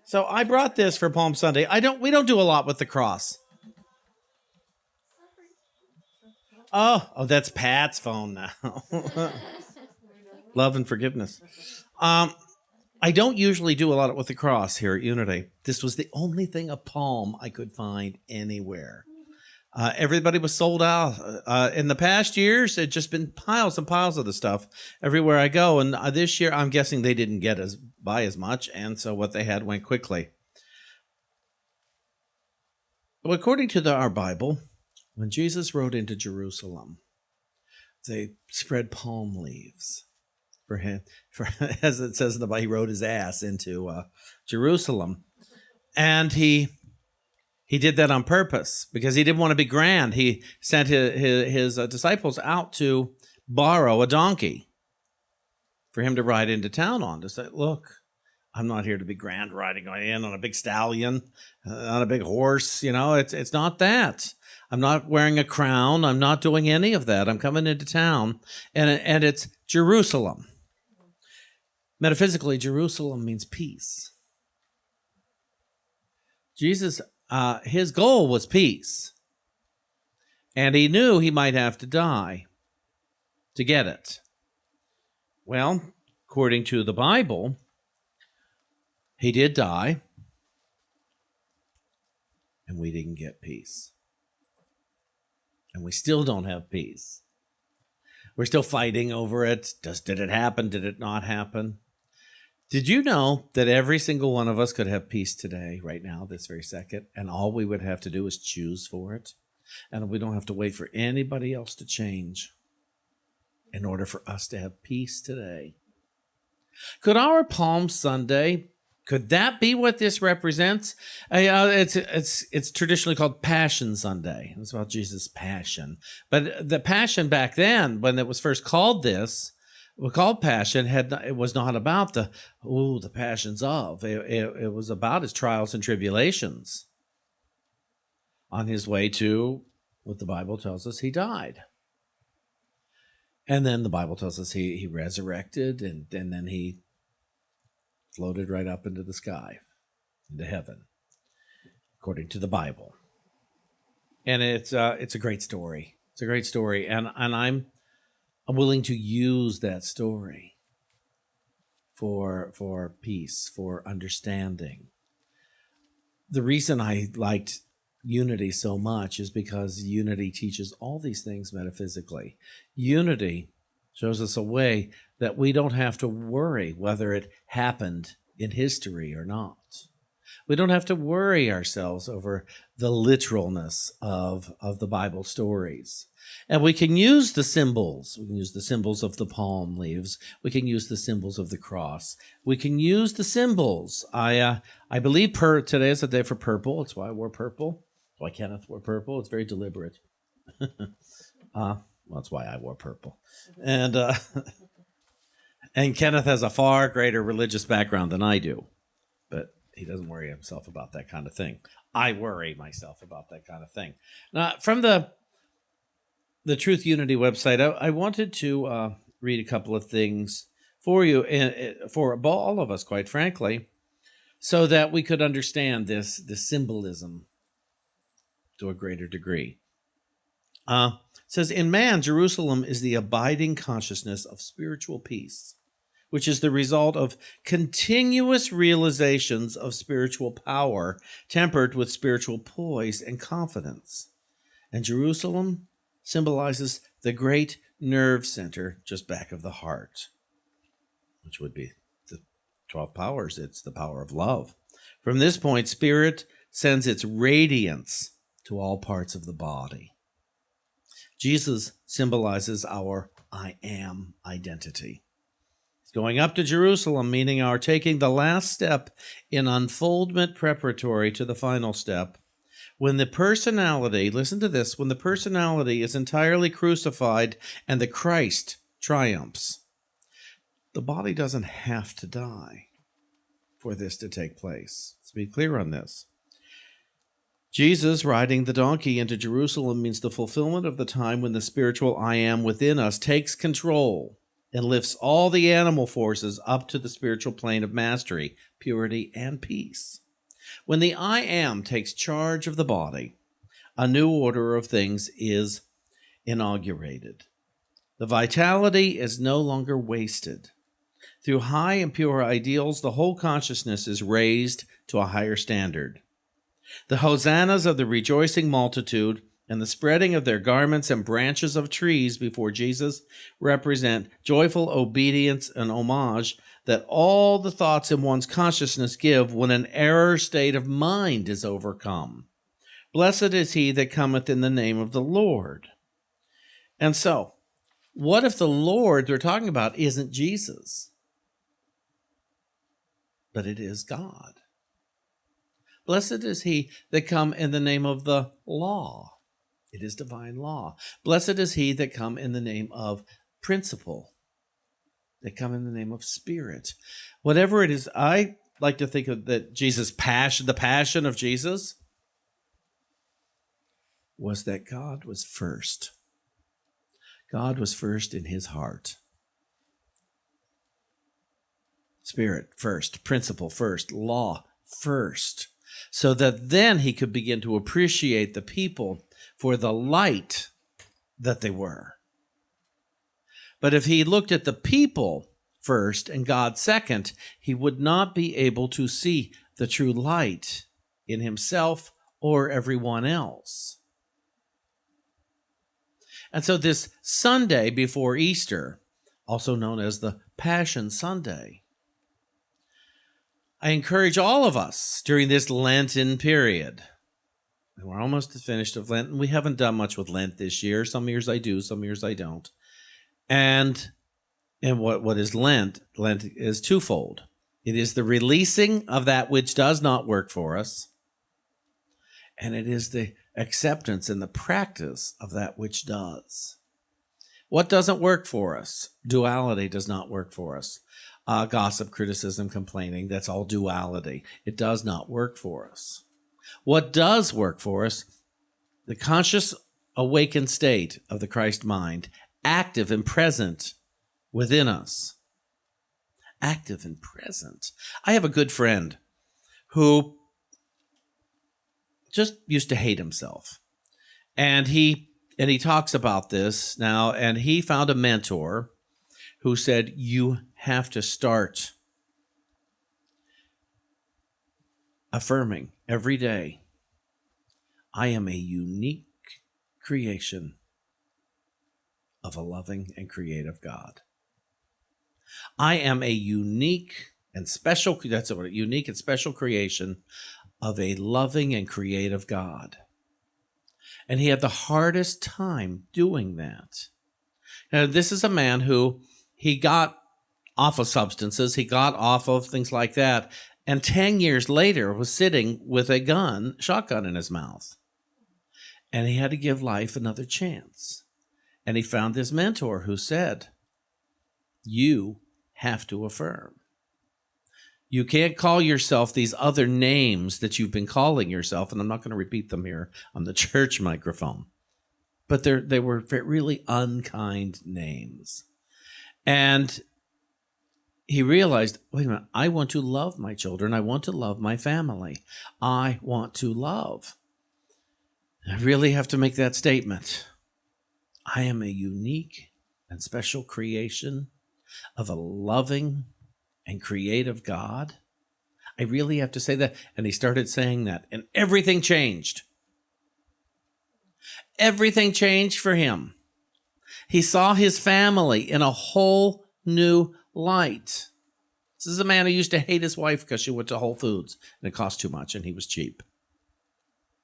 So I brought this for Palm Sunday. We don't do a lot with the cross. Oh, that's Pat's phone now. Love and forgiveness. I don't usually do a lot with the cross here at Unity. This was the only thing of palm I could find anywhere. Everybody was sold out. In the past years, it's just been piles and piles of the stuff everywhere I go. And this year, I'm guessing they didn't get buy as much, and so what they had went quickly. Well, according to our Bible, when Jesus rode into Jerusalem, they spread palm leaves for him. As it says in the Bible, he rode his ass into Jerusalem, and he did that on purpose because he didn't want to be grand. He sent his disciples out to borrow a donkey for him to ride into town on, to say, look, I'm not here to be grand riding in on a big stallion, on a big horse. It's not that. I'm not wearing a crown. I'm not doing any of that. I'm coming into town, and it's Jerusalem. Metaphysically, Jerusalem means peace. Jesus, his goal was peace, and he knew he might have to die to get it. Well, according to the Bible, he did die, and we didn't get peace. And we still don't have peace. We're still fighting over it. Did it happen? Did it not happen? Did you know that every single one of us could have peace today, right now, this very second, and all we would have to do is choose for it? And we don't have to wait for anybody else to change in order for us to have peace today. Could our Palm Sunday, could that be what this represents? It's traditionally called Passion Sunday. It's about Jesus' passion. But the passion back then, when it was first called this, called passion, it was not about the passions of. It was about his trials and tribulations. On his way to, what the Bible tells us, he died. And then the Bible tells us he resurrected, and then he floated right up into the sky, into heaven, according to the Bible. And it's a great story. It's a great story, and I'm willing to use that story for peace, for understanding. The reason I liked Unity so much is because Unity teaches all these things metaphysically. Unity shows us a way that we don't have to worry whether it happened in history or not. We don't have to worry ourselves over the literalness of the Bible stories. And we can use the symbols. We can use the symbols of the palm leaves. We can use the symbols of the cross. We can use the symbols. I believe today is a day for purple. That's why I wore purple. That's why Kenneth wore purple. It's very deliberate. Well, that's why I wore purple. And Kenneth has a far greater religious background than I do. But he doesn't worry himself about that kind of thing. I worry myself about that kind of thing. Now, from the Truth Unity website, I wanted to read a couple of things for you, and for all of us, quite frankly, so that we could understand this symbolism to a greater degree. It says, in man, Jerusalem is the abiding consciousness of spiritual peace, which is the result of continuous realizations of spiritual power, tempered with spiritual poise and confidence. And Jerusalem symbolizes the great nerve center just back of the heart, which would be the 12 powers. It's the power of love. From this point, spirit sends its radiance to all parts of the body. Jesus symbolizes our I am identity. Going up to Jerusalem, meaning our taking the last step in unfoldment preparatory to the final step. When the personality, listen to this, when the personality is entirely crucified and the Christ triumphs, the body doesn't have to die for this to take place. Let's be clear on this. Jesus riding the donkey into Jerusalem means the fulfillment of the time when the spiritual I am within us takes control and lifts all the animal forces up to the spiritual plane of mastery, purity, and peace. When the I Am takes charge of the body, a new order of things is inaugurated. The vitality is no longer wasted. Through high and pure ideals, the whole consciousness is raised to a higher standard. The hosannas of the rejoicing multitude and the spreading of their garments and branches of trees before Jesus represent joyful obedience and homage that all the thoughts in one's consciousness give when an error state of mind is overcome. Blessed is he that cometh in the name of the Lord. And so, what if the Lord they're talking about isn't Jesus, but it is God? Blessed is he that come in the name of the law. It is divine law. Blessed is he that come in the name of principle, that come in the name of spirit. Whatever it is, I like to think of that Jesus' passion, the passion of Jesus, was that God was first. God was first in his heart. Spirit first, principle first, law first, so that then he could begin to appreciate the people for the light that they were. But if he looked at the people first and God second, he would not be able to see the true light in himself or everyone else. And so this Sunday before Easter, also known as the Passion Sunday, I encourage all of us during this Lenten period, and we're almost finished of Lent, and we haven't done much with Lent this year. Some years I do, some years I don't. And what is Lent? Lent is twofold. It is the releasing of that which does not work for us, and it is the acceptance and the practice of that which does. What doesn't work for us? Duality does not work for us. Gossip, criticism, complaining, that's all duality. It does not work for us. What does work for us? The conscious awakened state of the Christ mind, active and present within us. Active and present. I have a good friend who just used to hate himself. And he talks about this now, and he found a mentor who said, you have to start affirming every day, I am a unique creation of a loving and creative God. I am a unique and special, that's what, unique and special creation of a loving and creative God. And he had the hardest time doing that. Now, this is a man who he got off of substances, he got off of things like that, and 10 years later was sitting with a shotgun in his mouth. And he had to give life another chance. And he found this mentor who said, you have to affirm. You can't call yourself these other names that you've been calling yourself, and I'm not going to repeat them here on the church microphone. But they were really unkind names. And he realized, wait a minute, I want to love my children. I want to love my family. I want to love. I really have to make that statement. I am a unique and special creation of a loving and creative God. I really have to say that. And he started saying that, and everything changed. Everything changed for him. He saw his family in a whole new light. This is a man who used to hate his wife because she went to Whole Foods and it cost too much and he was cheap.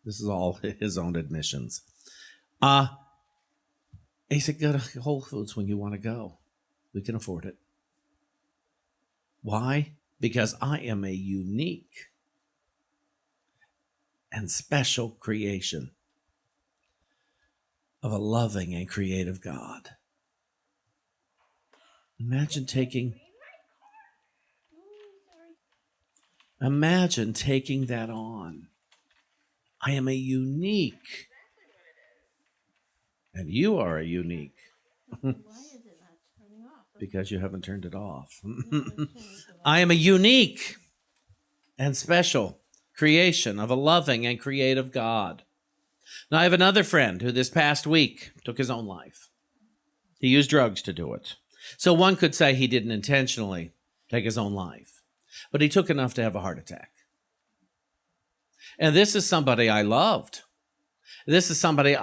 This is all his own admissions. He said, go to Whole Foods when you want to go. We can afford it. Why? Because I am a unique and special creation of a loving and creative God. Imagine taking that on. I am a unique, and you are a unique. Why is it not turning off? because you haven't turned it off. I am a unique and special creation of a loving and creative God. Now, I have another friend who this past week took his own life. He used drugs to do it. So one could say he didn't intentionally take his own life, but he took enough to have a heart attack. And this is somebody I loved. This is somebody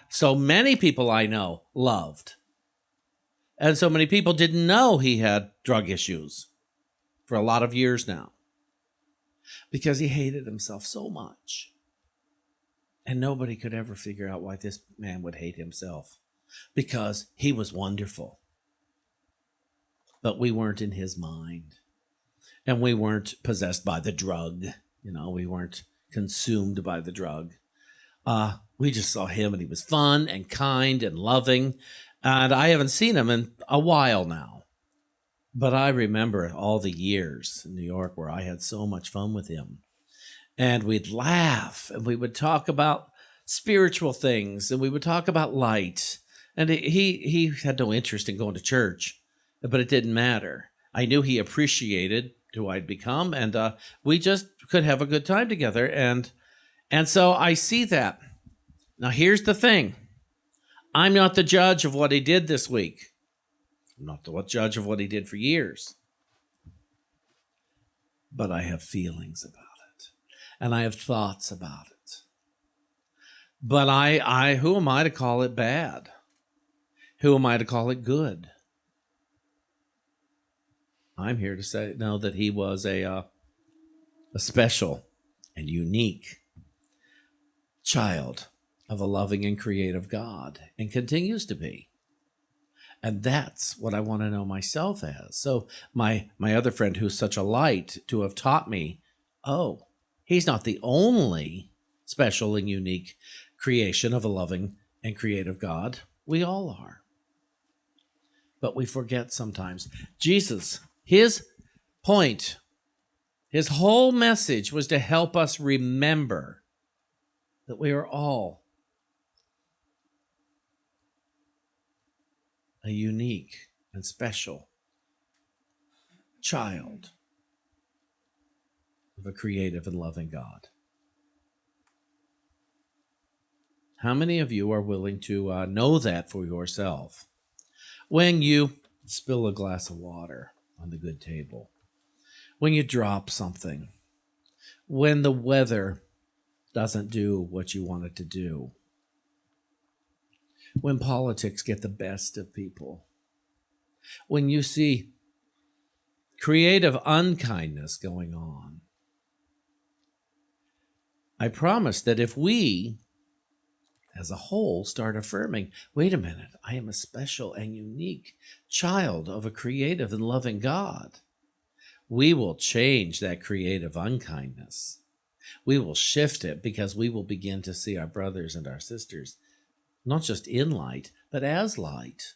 so many people I know loved. And so many people didn't know he had drug issues for a lot of years now because he hated himself so much. And nobody could ever figure out why this man would hate himself because he was wonderful. But we weren't in his mind. And we weren't possessed by the drug. We weren't consumed by the drug. We just saw him and he was fun and kind and loving. And I haven't seen him in a while now. But I remember all the years in New York where I had so much fun with him. And we'd laugh and we would talk about spiritual things and we would talk about light. And he had no interest in going to church, but it didn't matter. I knew he appreciated who I'd become, and we just could have a good time together. And so I see that. Now, here's the thing. I'm not the judge of what he did this week. I'm not the judge of what he did for years. But I have feelings about it. And I have thoughts about it. But who am I to call it bad? Who am I to call it good? I'm here to know that he was a special and unique child of a loving and creative God, and continues to be. And that's what I want to know myself as. So my other friend, who's such a light, to have taught me, he's not the only special and unique creation of a loving and creative God. We all are. But we forget sometimes. Jesus, his point, his whole message was to help us remember that we are all a unique and special child of a creative and loving God. How many of you are willing to know that for yourself when you spill a glass of water on the good table, when you drop something, when the weather doesn't do what you want it to do, when politics get the best of people, when you see creative unkindness going on? I promise that if we, as a whole, start affirming, wait a minute, I am a special and unique child of a creative and loving God, we will change that creative unkindness. We will shift it because we will begin to see our brothers and our sisters not just in light, but as light.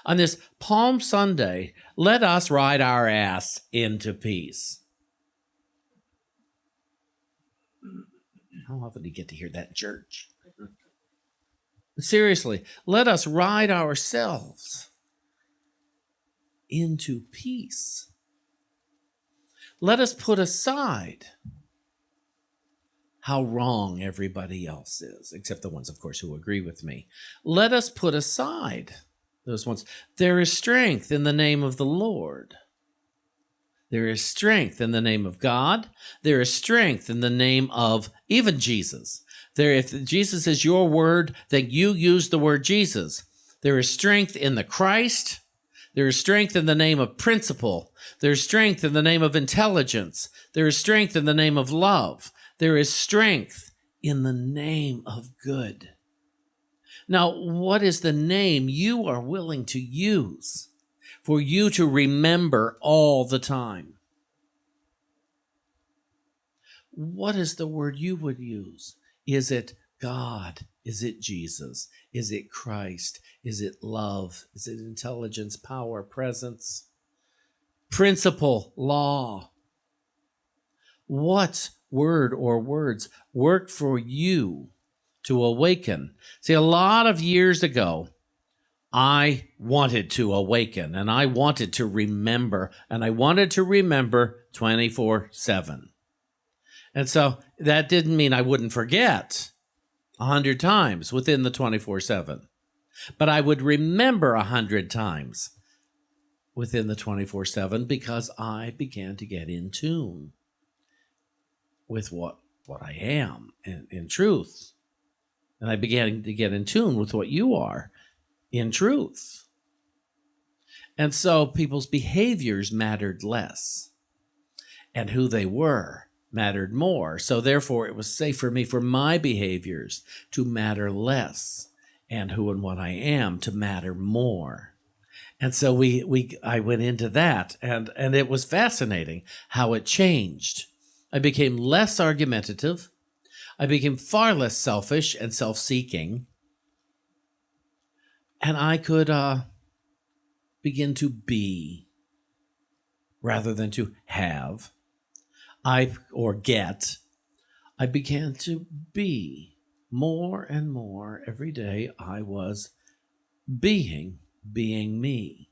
On this Palm Sunday, let us ride our ass into peace. How often do you get to hear that in church? Seriously, let us ride ourselves into peace. Let us put aside how wrong everybody else is, except the ones, of course, who agree with me. Let us put aside those ones. There is strength in the name of the Lord. There is strength in the name of God. There is strength in the name of even Jesus. If Jesus is your word, then you use the word Jesus. There is strength in the Christ. There is strength in the name of principle. There is strength in the name of intelligence. There is strength in the name of love. There is strength in the name of good. Now, what is the name you are willing to use for you to remember all the time? What is the word you would use? Is it God? Is it Jesus? Is it Christ? Is it love? Is it intelligence, power, presence, principle, law? What word or words work for you to awaken? See, a lot of years ago, I wanted to awaken, and I wanted to remember, and I wanted to remember 24/7. And so that didn't mean I wouldn't forget 100 times within the 24/7, but I would remember 100 times within the 24/7 because I began to get in tune with what I am in truth. And I began to get in tune with what you are in truth. And so people's behaviors mattered less, and who they were mattered more. So therefore, it was safe for me, for my behaviors to matter less, and who and what I am to matter more. And so I went into that, and it was fascinating how it changed. I became less argumentative. I became far less selfish and self-seeking. And I could begin to be rather than to have or get. I began to be more and more every day. I was being me.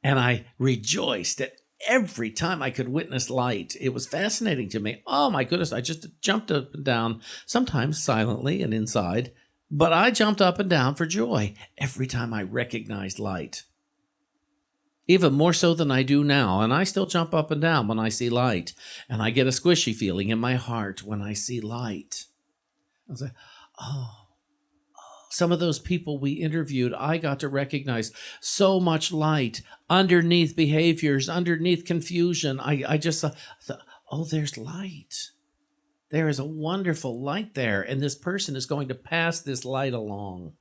And I rejoiced at every time I could witness light. It was fascinating to me. Oh my goodness, I just jumped up and down, sometimes silently and inside, but I jumped up and down for joy every time I recognized light. Even more so than I do now, and I still jump up and down when I see light, and I get a squishy feeling in my heart when I see light. I was like, oh. Some of those people we interviewed, I got to recognize so much light underneath behaviors, underneath confusion. I just thought, oh, there's light. There is a wonderful light there, and this person is going to pass this light along.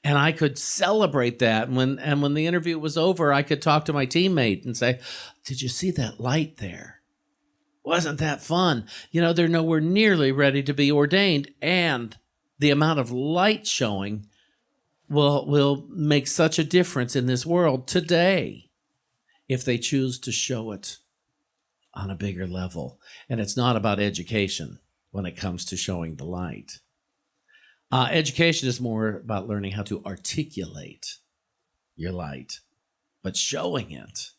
And I could celebrate that. And when the interview was over, I could talk to my teammate and say, did you see that light there? Wasn't that fun? You know, they're nowhere nearly ready to be ordained, and the amount of light showing will make such a difference in this world today if they choose to show it on a bigger level. And it's not about education when it comes to showing the light. Education is more about learning how to articulate your light, but showing it,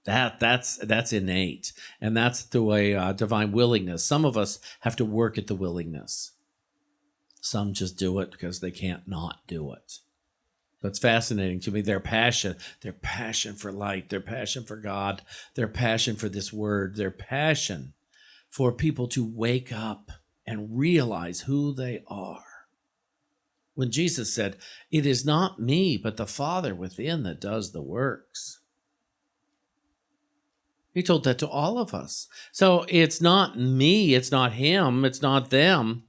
that's innate, and that's through a divine willingness. Some of us have to work at the willingness. Some just do it because they can't not do it. But it's fascinating to me, their passion for light, their passion for God, their passion for this word, their passion for people to wake up and realize who they are. When Jesus said, it is not me, but the Father within that does the works. He told that to all of us. So it's not me, it's not him, it's not them.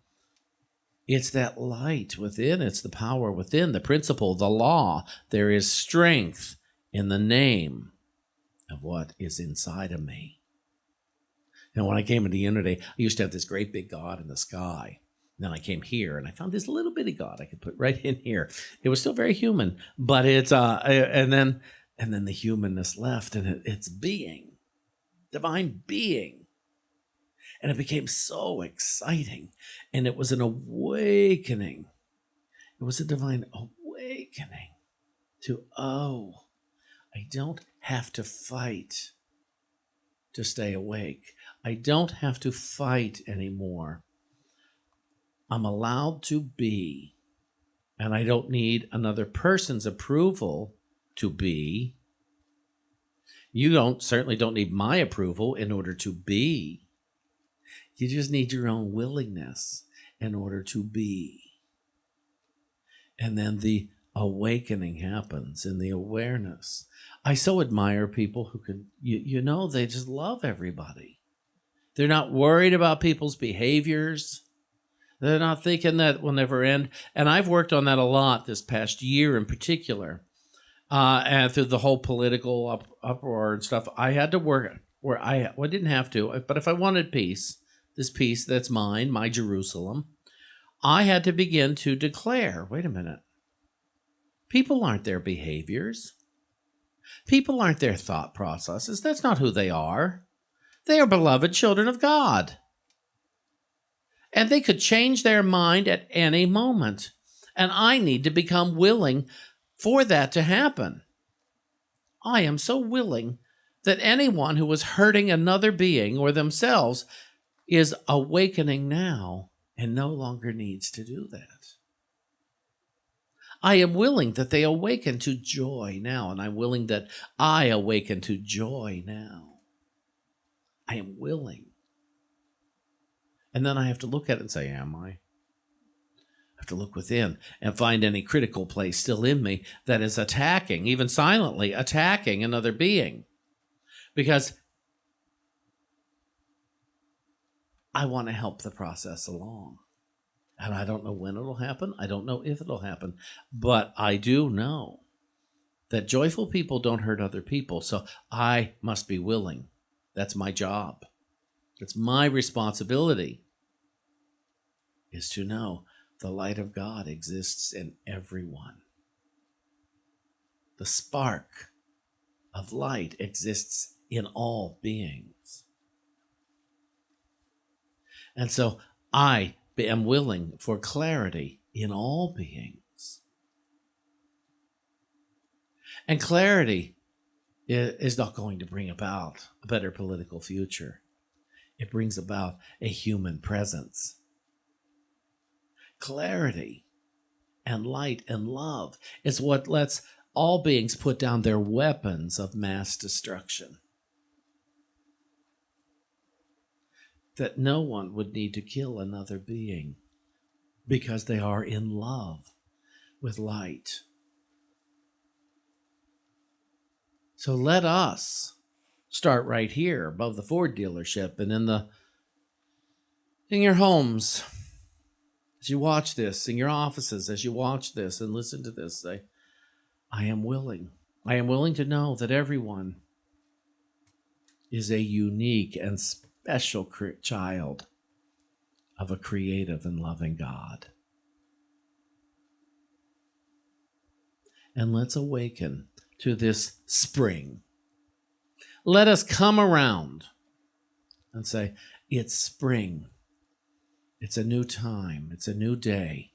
It's that light within. It's the power within, the principle, the law. There is strength in the name of what is inside of me. And when I came into Unity, I used to have this great big God in the sky. And then I came here and I found this little bitty God I could put right in here. It was still very human, but it's and then the humanness left, and it's being, divine being. And it became so exciting. And it was an awakening. It was a divine awakening to, I don't have to fight to stay awake. I don't have to fight anymore. I'm allowed to be. And I don't need another person's approval to be. You certainly don't need my approval in order to be. You just need your own willingness in order to be. And then the awakening happens in the awareness. I so admire people who can, they just love everybody. They're not worried about people's behaviors. They're not thinking that will never end. And I've worked on that a lot this past year in particular. And through the whole political uproar and stuff, I had to work where I didn't have to, but if I wanted peace, this peace that's mine, my Jerusalem, I had to begin to declare, wait a minute, people aren't their behaviors. People aren't their thought processes. That's not who they are. They are beloved children of God. And they could change their mind at any moment. And I need to become willing for that to happen. I am so willing that anyone who was hurting another being or themselves is awakening now and no longer needs to do that. I am willing that they awaken to joy now, and I'm willing that I awaken to joy now. I am willing. And then I have to look at it and say, am I? I have to look within and find any critical place still in me that is attacking, even silently attacking another being. Because I want to help the process along. And I don't know when it'll happen. I don't know if it'll happen. But I do know that joyful people don't hurt other people. So I must be willing. That's my job. It's my responsibility, is to know the light of God exists in everyone. The spark of light exists in all beings. And so I am willing for clarity in all beings. And clarity is not going to bring about a better political future. It brings about a human presence. Clarity and light and love is what lets all beings put down their weapons of mass destruction. That no one would need to kill another being because they are in love with light. So let us start right here above the Ford dealership and in your homes. As you watch this, in your offices, as you watch this and listen to this, say, I am willing. I am willing to know that everyone is a unique and special child of a creative and loving God. And let's awaken to this spring. Let us come around and say, it's spring. It's a new time. It's a new day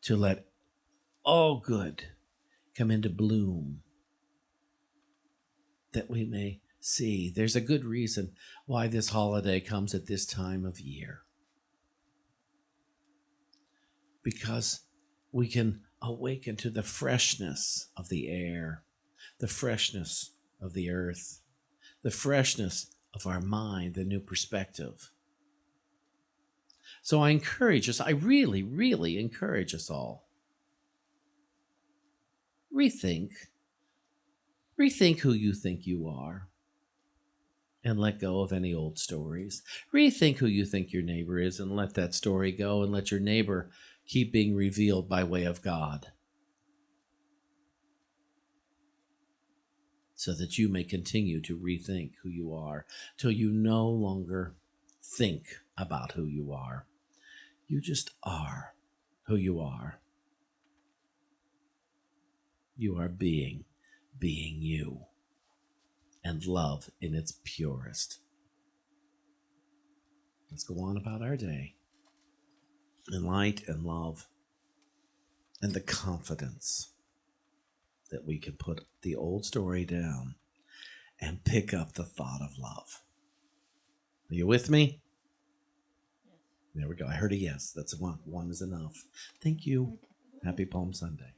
to let all good come into bloom, that we may see. There's a good reason why this holiday comes at this time of year. Because we can awaken to the freshness of the air, the freshness of the earth, the freshness of our mind, the new perspective. So I encourage us, I really, really encourage us all. Rethink who you think you are and let go of any old stories. Rethink who you think your neighbor is and let that story go and let your neighbor keep being revealed by way of God, so that you may continue to rethink who you are till you no longer think about who you are. You just are who you are. You are being you, and love in its purest. Let's go on about our day in light and love and the confidence that we can put the old story down and pick up the thought of love. Are you with me? There we go. I heard a yes. That's one. One is enough. Thank you. Happy Palm Sunday.